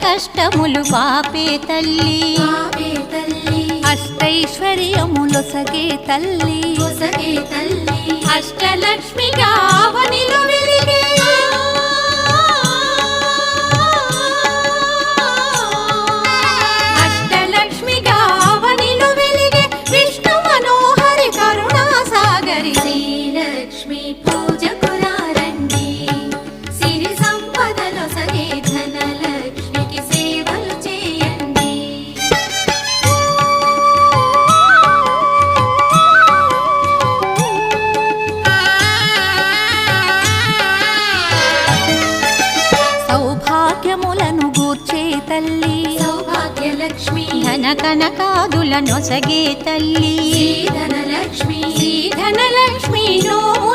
కష్టములు పాపే తల్లి అష్టైశ్వర్యములొసగే తల్లి అష్టలక్ష్మిగా అవనిలో వెలిగే అష్టలక్ష్మిగా అవనిలో వెలిగే విష్ణు మనోహరి కరుణా సాగరి శ్రీలక్ష్మి పూజకు రండి సిరి సంపదలో సగే ధనలక్ష్మికి సేవలు చేయండి సౌభాగ్యములను గూర్చే తల్లి సౌభాగ్యలక్ష్మి ధన కనకాదుల నొసగే తల్లి ధనలక్ష్మి ధనలక్ష్మి నోము